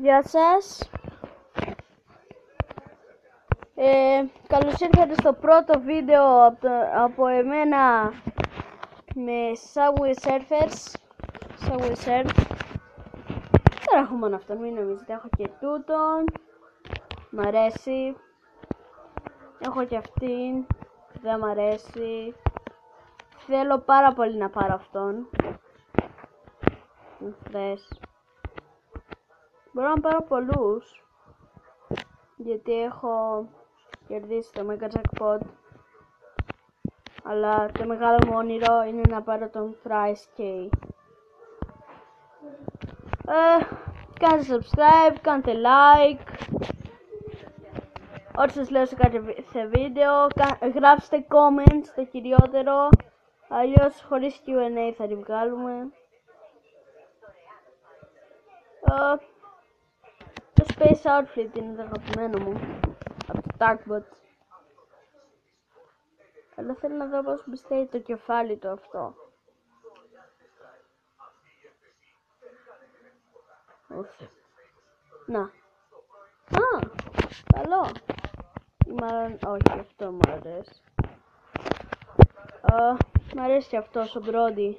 Γεια σας. Καλώς ήρθατε στο πρώτο βίντεο από εμένα με Subway Surfers. Subway Surf. Δεν έχω μόνο αυτόν, μην νομίζετε. Έχω και τούτον. Μ' αρέσει. Έχω και αυτήν. Δεν μ' αρέσει. Θέλω πάρα πολύ να πάρω αυτόν. Θες. Μπορώ να πάρω πολλούς, γιατί έχω κερδίσει το Mega Jackpot, αλλά το μεγάλο μου όνειρο είναι να πάρω τον Price K. Κάντε subscribe, κάντε like, ό,τι σας λέω σε κάθε βίντεο, γράψτε comments το κυριότερο, αλλιώς χωρίς Q&A θα τη βγάλουμε. Το Space Outfit είναι το αγαπημένο μου από το Darkbot, αλλά θέλω να δω πως μπιστέει το κεφάλι του αυτό. Να. Καλό. Ή μάλλον όχι, αυτό μου αρέσει. Μ' αρέσει και αυτός ο Brody.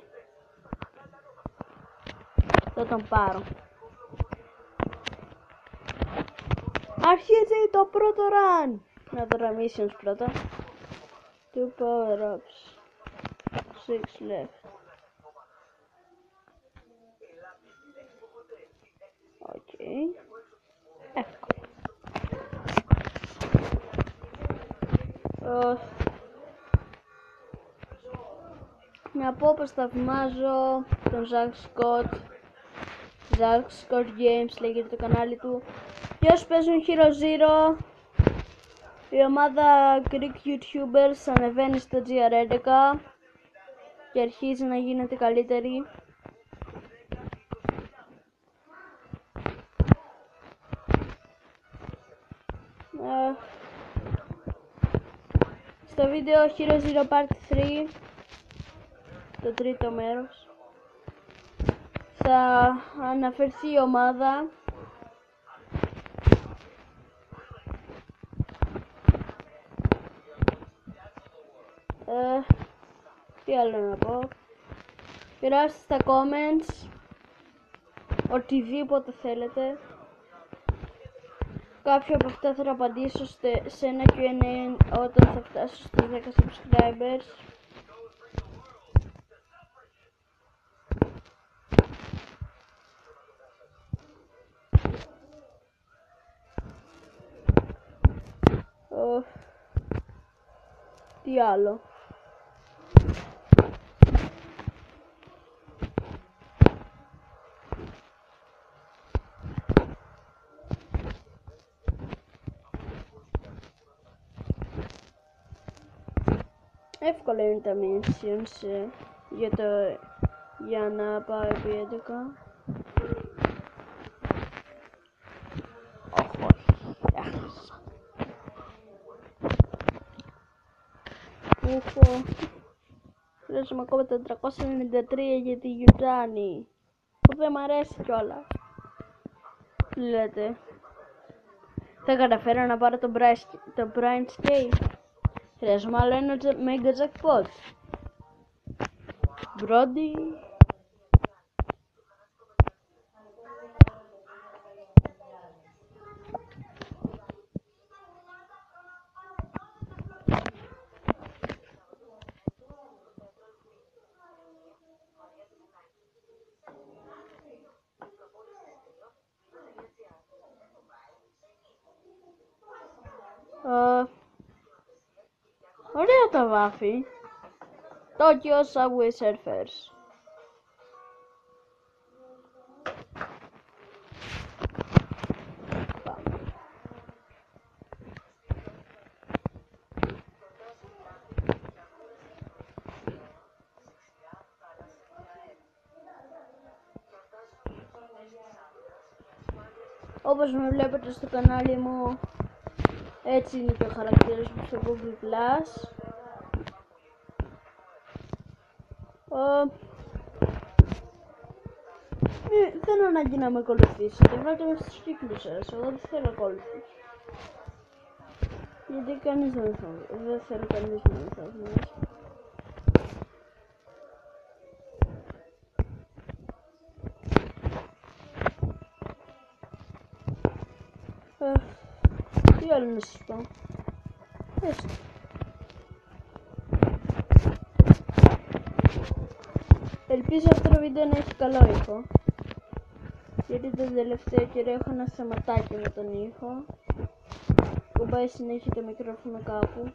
Θα τον πάρω. Αρχίζει το πρώτο run. Να δω τα missions πρώτα. 2 power-ups. 6 left. Οκ. Εύκολο. Να πω πως θαυμάζω τον Zack Scott. Zack Scott Games λέγεται το κανάλι του. Για όσους παίζουν Hero Zero, η ομάδα Greek YouTubers ανεβαίνει στο GR11 και αρχίζει να γίνεται καλύτερη. Στο βίντεο Hero Zero Part 3, το τρίτο μέρος, θα αναφερθεί η ομάδα. Τι άλλο να πω. Γράψτε στα comments οτιδήποτε θέλετε. Κάποιο από αυτά θα απαντήσω σε ένα Q&A όταν θα φτάσω στους 10 subscribers. Τι άλλο. Εύκολα είναι τα missions για να πάω επί 11. Χρειάζομαι ακόμα 493 για τη Γιουτάνη, που δεν μ' αρέσει κιόλας. Λέτε, θα καταφέρω να πάρω τον Price K. Χρειάζομαι άλλο ένα Mega Jackpot. Brody. Ωραία τα βάφη. Tokyo Subway Surfers. Όπως με βλέπετε στο κανάλι μου, έτσι είναι και ο χαρακτήρας μου στο Google Plus. Δεν ανάγκη να με ακολουθήσετε, βάλτε με στους κύκλους σας, εγώ δεν θέλω ακόλουθους. Γιατί κανείς δεν θέλει κανείς να με θαυμάσει. Τι άλλο να σας πω. Έστω. Ελπίζω αυτό το βίντεο να έχει καλό ήχο. Γιατί τον τελευταίο καιρό έχω ένα θεματάκι με τον ήχο. Κουμπάει συνέχεια το μικρόφωνο κάπου.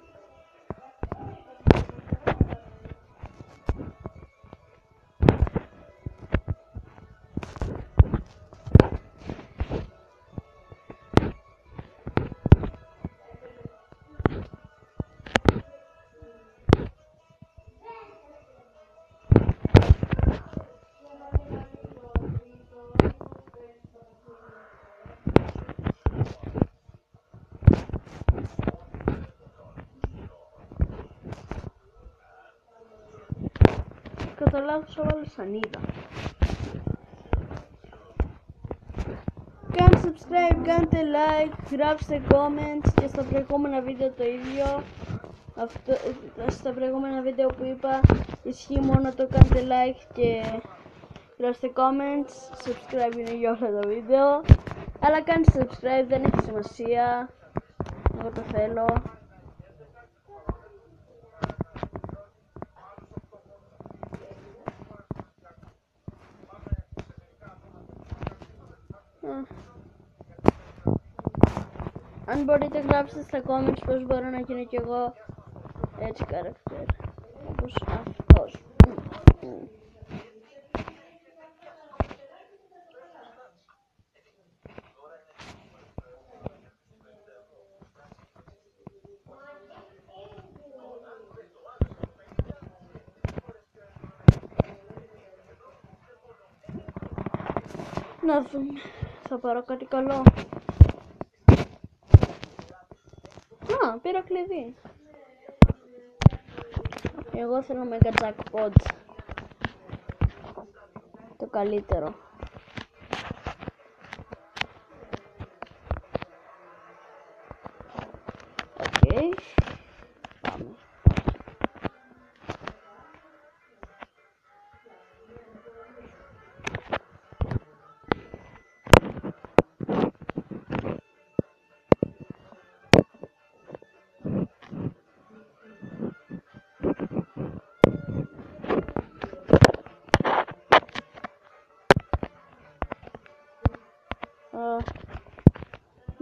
Κατά λάθος έβαλα σανίδα. Κάντε subscribe, κάντε like, γράψτε comments και στα προηγούμενα βίντεο το ίδιο. Στα προηγούμενα βίντεο που είπα ισχύει μόνο το κάντε like και γράψτε comments. Subscribe είναι για όλα τα βίντεο. Αλλά κάντε subscribe, δεν έχει σημασία. Εγώ το θέλω. Αν μπορείτε γράψτε στα comments πως μπορώ να γίνω κι εγώ έτσι χαρακτήρα, όπως αυτός. Να δούμε, θα πάρω κάτι καλό. Α, πήρα κλειδί. Εγώ θέλω Mega Jackpot. Το καλύτερο. Οκ. Πάμε.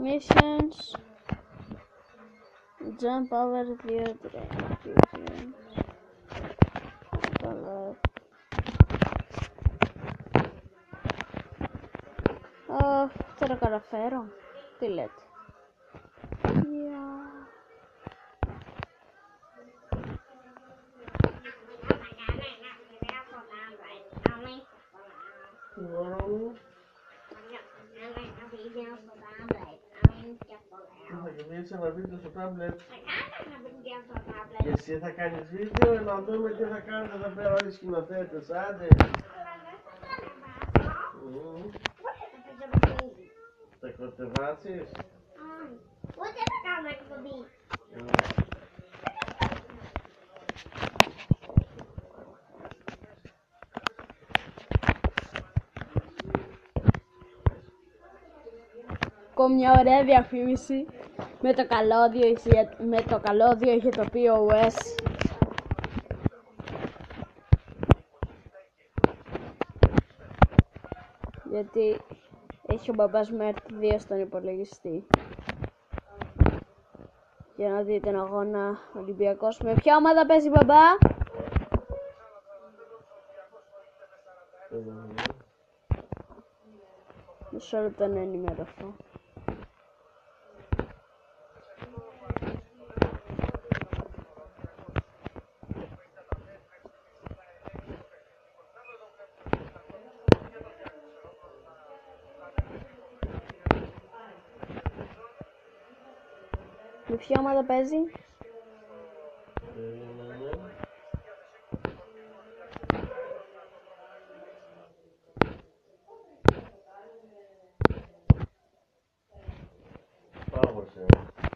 Missions. Jump over the train. Θα το καταφέρω. Τι λέτε. Θα γυρίσει ένα βίντεο στο τάμπλετ. Και εσύ θα κάνεις βίντεο, να δούμε τι θα κάνετε εδώ πέρα όλοι οι σκηνοθέτες, άντε. Θα κατεβάσεις. Ούτε θα κάνω εκπομπή. Ακόμα μια ωραία διαφήμιση με το καλώδιο είχε το POS. Γιατί έχει ο μπαμπάς μου έρθει 2 στον υπολογιστή. Για να δείτε τον αγώνα Ολυμπιακός. Με ποια ομάδα παίζει μπαμπά? Μισό λεπτό να ενημερωθώ. Με ποια ομάδα παίζει?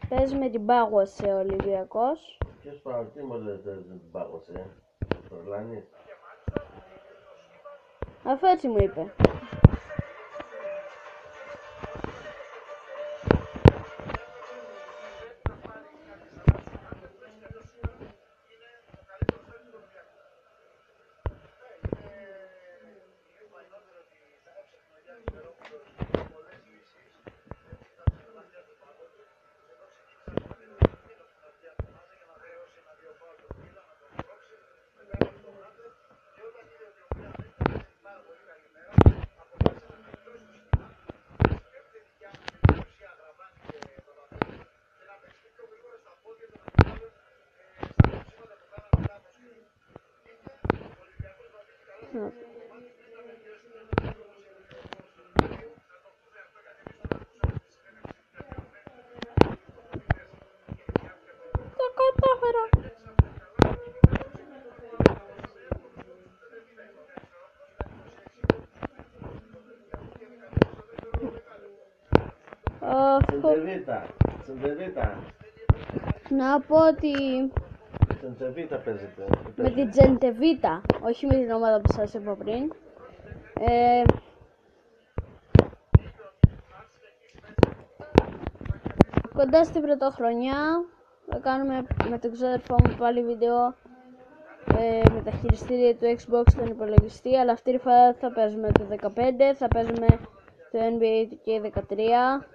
Παίζει με την Πάγωσε ο Ολυμπιακός. Ποιος πάω, τι μου λες δεν την πάγωσε, τρολάνεις. Αφού έτσι μου είπε. Το κατάφερα. Τσεντεβίτα. Να πω ότι Τσεντεβίτα παίζεται. με την Τζεντεβίτα, όχι με την ομάδα που σας είπα πριν. Κοντά στην πρωτοχρονιά θα κάνουμε με τον ξάδερφό μου πάλι βίντεο με τα χειριστήρια του Xbox στον υπολογιστή, αλλά αυτή τη φορά θα παίζουμε το 15, θα παίζουμε το NBA 2K13.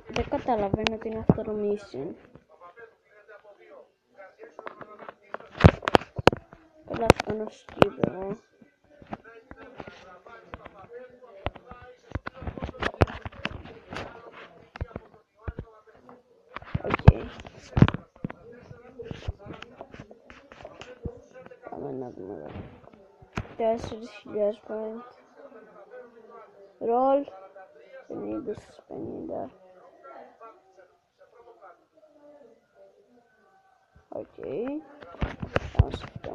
Δεν καταλαβαίνω τι είναι αυτό το mission. Καλά αυτό είναι σκύβο. Οκ. Πάμε να δούμε εδώ. 4.000 point. Roll 50 στις 50. Οκ. Πάμε σε αυτό.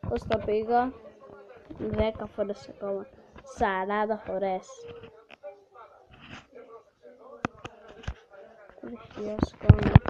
Πώς τα πήγα? 10 φορές ακόμα. 40 φορές. 3.000 coins.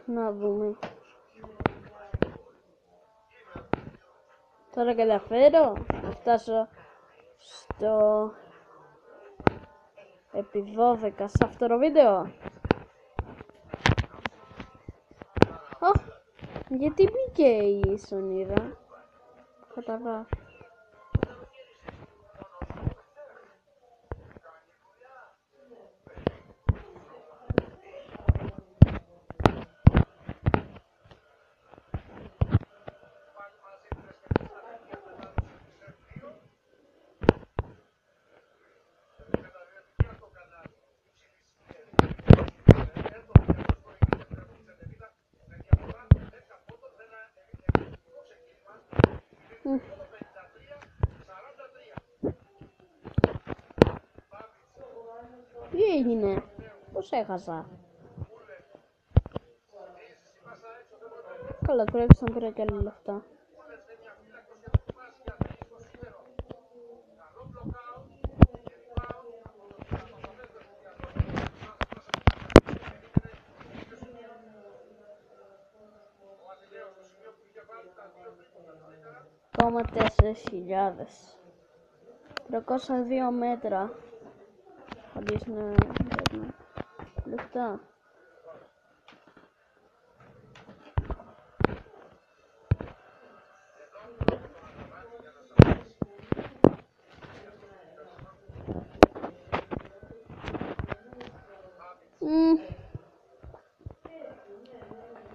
Να δούμε. Τώρα καταφέρω να φτάσω στο επί 12 σε αυτό το βίντεο. Γιατί μπήκε η σονίδα? Καταβά. Τι έγινε? Πώς έχασα? Καλά, τουλάχιστον πήρα και άλλα λεφτά. Ακόμα 4.000. 302 μέτρα. Χωρίς να παίρνω λεφτά.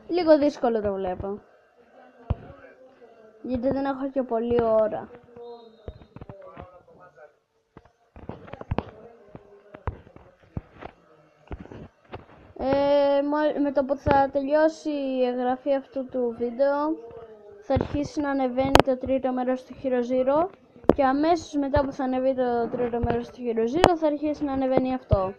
Λίγο δύσκολο το βλέπω. Γιατί δεν έχω και πολλή ώρα. Με το που θα τελειώσει η εγγραφή αυτού του βίντεο θα αρχίσει να ανεβαίνει το τρίτο μέρος του Hero Zero και αμέσως μετά που θα ανεβεί το τρίτο μέρος του Hero Zero θα αρχίσει να ανεβαίνει αυτό.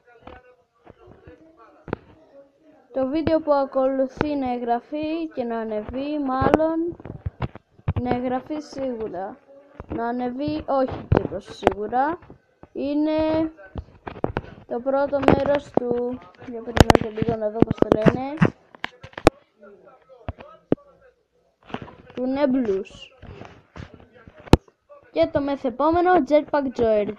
Το βίντεο που ακολουθεί να εγγραφεί και να ανεβεί, μάλλον να εγγραφεί σίγουρα, να ανεβεί όχι και τόσο σίγουρα, είναι το πρώτο μέρος του, για περιμένετε λίγο να δω πώς το λένε, του Nebulous και το μεθεπόμενο Jetpack Joyride.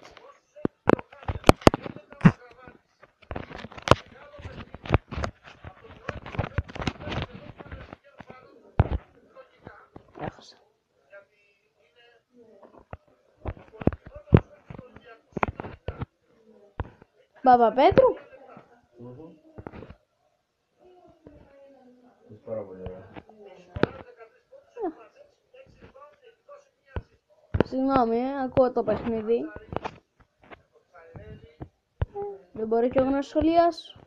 Έχασα. Παπαπέτρου. Πάρα πολύ ωραία. Συγγνώμη, ακούω το παιχνίδι. Δεν μπορεί και εγώ να σχολιάσω.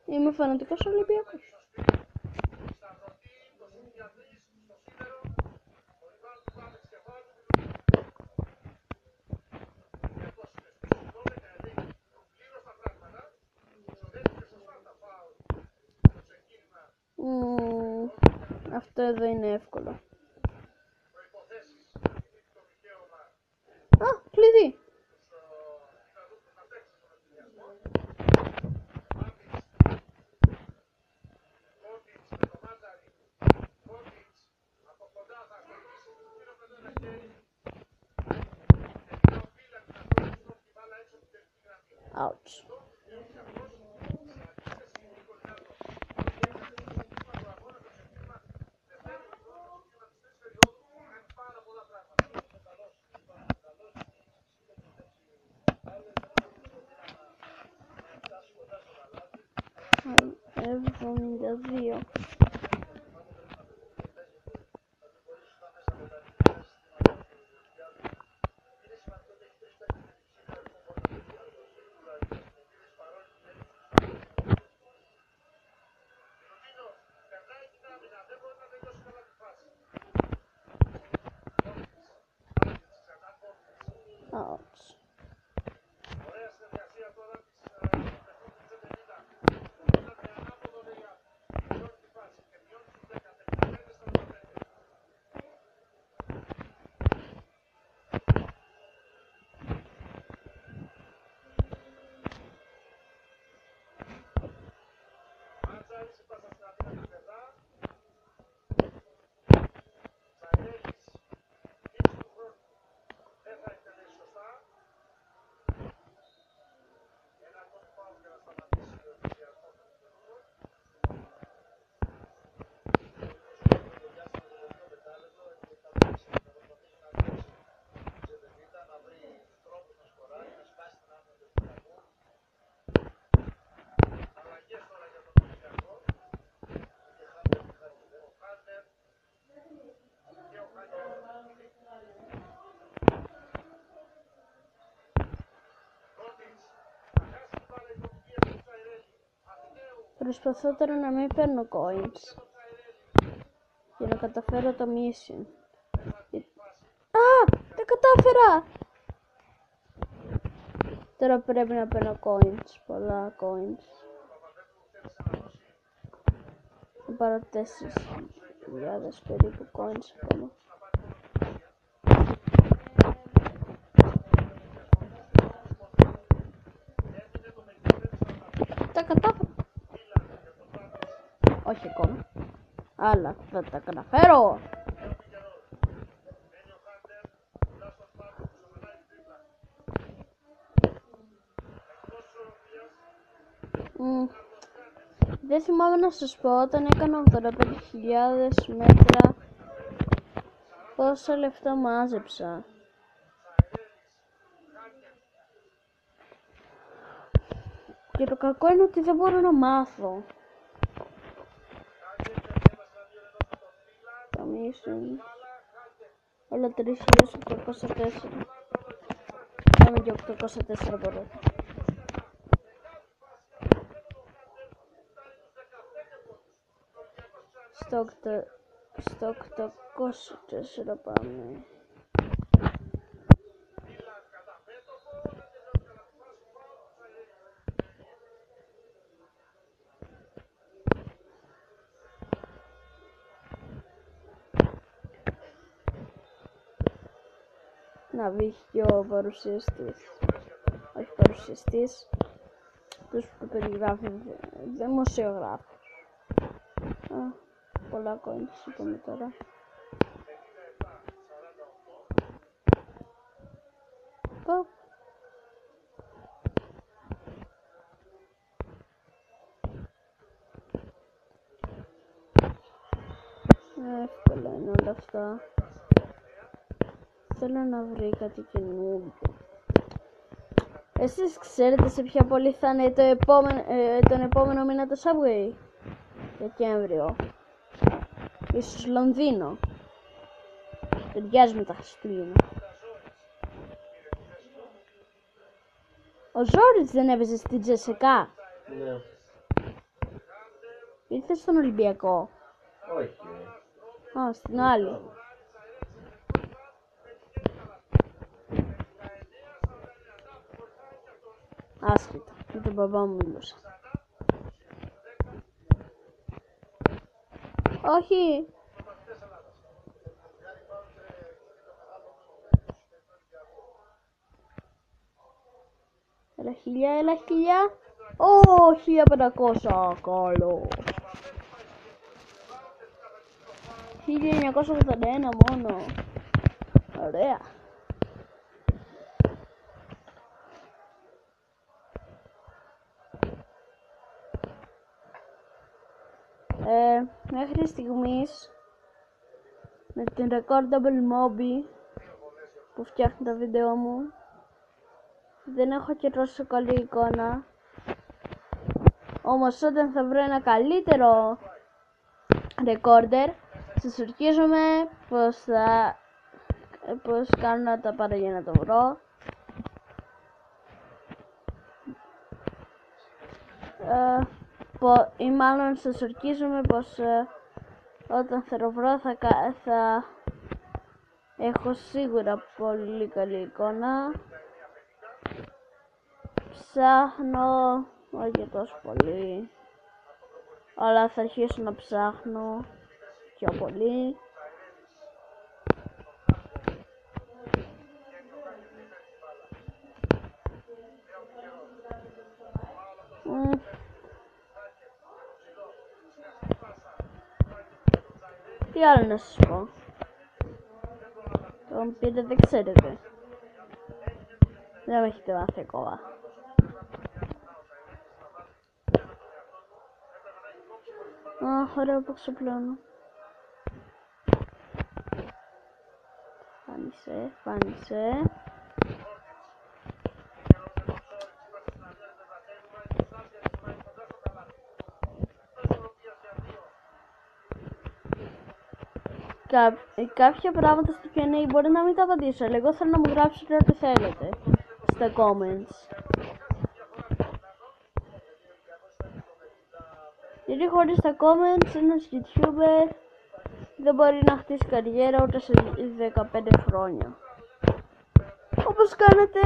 Είμαι φανατικός Ολυμπιακός. Αυτό εδώ είναι εύκολο. Α, κλειδί. Ouch. Δύο. Ouch. προσπαθώ τώρα να μην παίρνω coins για να καταφέρω το mission. Α! Δεν κατάφερα! Τώρα πρέπει να παίρνω coins, πολλά coins. Θα πάρω 4.000 περίπου coins ακόμα. Τα κατάφερα! Όχι ακόμα. Αλλά θα τα καταφέρω! Δεν θυμάμαι να σας πω, όταν έκανα 85.000 μέτρα πόσα λεφτά μάζεψα. Και το κακό είναι ότι δεν μπορώ να μάθω. Τα mission. Όλα 3.804. Πάμε και 804 μπορώ. Στο 804 πάμε. Να βγει ο παρουσιαστής. Όχι παρουσιαστής. Τους που περιγράφει δημοσιογράφος. Πολλά coins είπαμε τώρα. Εύκολα είναι όλα αυτά. Θέλω να βρει κάτι καινούργιο. Εσείς ξέρετε σε ποια πόλη θα είναι τον επόμενο μήνα το Subway? Δεκέμβριο. Ίσως Λονδίνο. Ταιριάζει με τα Χριστούγεννα. Ο Ζόρις δεν έπαιζε στην Τζεσεκά? Ναι. Ήρθε στον Ολυμπιακό? Όχι. Α, στην άλλη. Άσχετα, με τον μπαμπά μου μιλούσα. Όχι. Έλα 1000, έλα 1000. Ω, 1500, καλό. 1981 μόνο. Ωραία. Μέχρι στιγμής με την Recordable Mobi που φτιάχνει τα βίντεο μου δεν έχω και τόσο καλή εικόνα, όμως όταν θα βρω ένα καλύτερο recorder σας ορκίζομαι πως κάνω να τα πάρω για να το βρω. Ή μάλλον σας ορκίζομαι πως όταν θα το βρω θα έχω σίγουρα πολύ καλή εικόνα. Ψάχνω, όχι τόσο πολύ, αλλά θα αρχίσω να ψάχνω πιο πολύ. Τι άλλο να σας πω? Τον πείτε δεν ξέρετε. Δεν με έχετε μάθει ακόμα. Αχ, ωραίο που ξεπλώνω. Φάνησε. Κάποια πράγματα στο Q&A μπορεί να μην τα απαντήσω, αλλά εγώ θέλω να μου γράψετε ό,τι θέλετε στα comments. Επειδή χωρίς τα comments ένας YouTuber δεν μπορεί να χτίσει καριέρα ούτε σε 15 χρόνια. Όπως κάνετε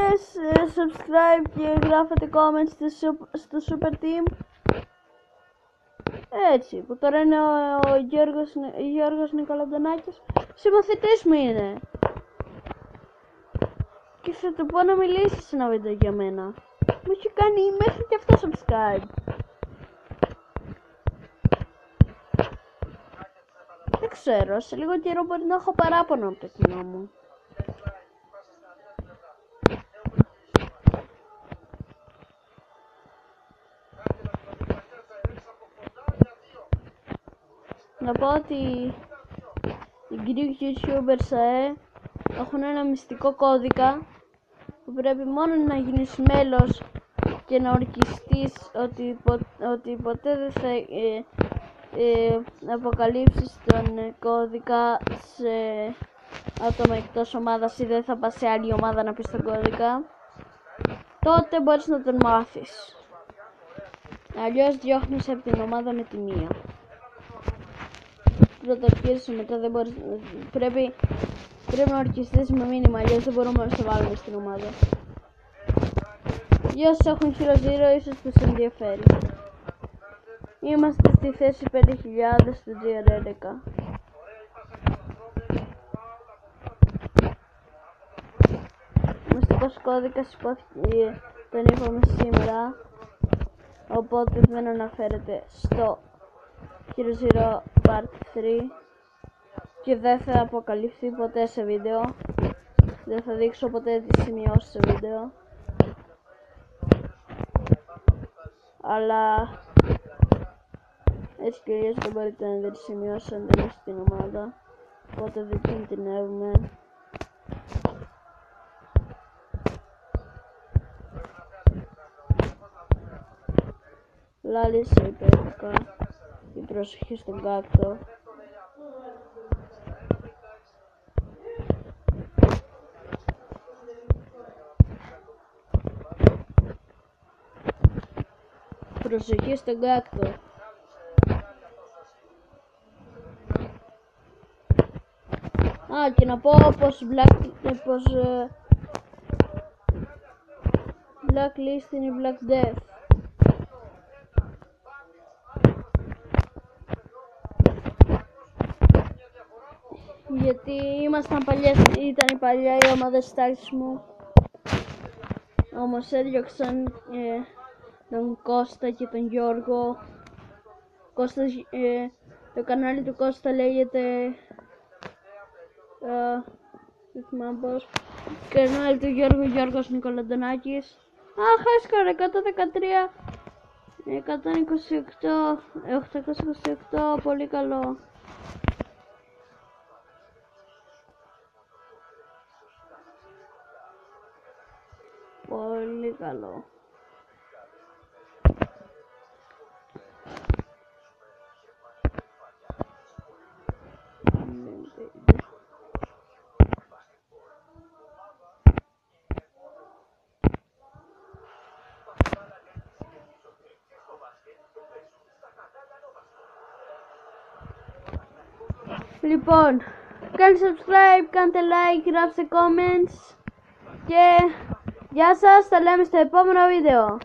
subscribe και γράφετε comments στο Super Team. Έτσι, που τώρα είναι ο Γιώργος Νικολαντονάκης. Συμμαθητής μου είναι. Και θα του πω να μιλήσει σε ένα βίντεο για μένα. Μου έχει κάνει μέχρι και αυτό subscribe. Δεν ξέρω, σε λίγο καιρό μπορεί να έχω παράπονο από το κοινό μου. Να πω ότι οι Greek YouTubers έχουν ένα μυστικό κώδικα που πρέπει μόνο να γίνεις μέλος και να ορκιστείς ότι ποτέ δεν θα αποκαλύψεις τον κώδικα σε άτομα εκτός ομάδας ή δεν θα πας σε άλλη ομάδα να πεις τον κώδικα, τότε μπορείς να τον μάθεις. Αλλιώς διώχνεις από την ομάδα με τη μία. Πρώτα αρχίζεις, μετά δεν μπορείς, πρέπει να ορκιστείς με μήνυμα, αλλιώς δεν μπορούμε να σε βάλουμε στην ομάδα. Για όσους έχουν Hero Zero ίσως τους ενδιαφέρει. Είμαστε στη θέση 5.000 στο GR11. Ο μυστικός κώδικας υπόθηκε, τον είπαμε σήμερα, οπότε δεν αναφέρεται στο Hero Zero Part 3 και δεν θα αποκαλυφθεί ποτέ σε βίντεο. Δεν θα δείξω ποτέ τις σημειώσεις σε βίντεο, αλλά έτσι και αλλιώς δεν μπορείτε να δείτε σημειώσεις αν δεν είστε στην ομάδα, οπότε δεν κινδυνεύουμε. Λάλησε υπέροχα, η προσοχή στον κάκτο. Προσοχή στον κάκτο. Α, και να πω πως Blacklist είναι Black Death. Γιατί ήταν η παλιά η ομάδα της τάξης μου, όμως έδιωξαν τον Κώστα και τον Γιώργο. Κώστας, το κανάλι του Κώστα λέγεται δεν θυμάμαι πως, κανάλι του Γιώργου, Γιώργος Νικολαντονάκης. Χάσκαρε 113 828, πολύ καλό. Πολύ καλό. Λοιπόν, κάντε subscribe, κάντε like, γράψτε comments και γεια σας, τα λέμε στο επόμενο βίντεο.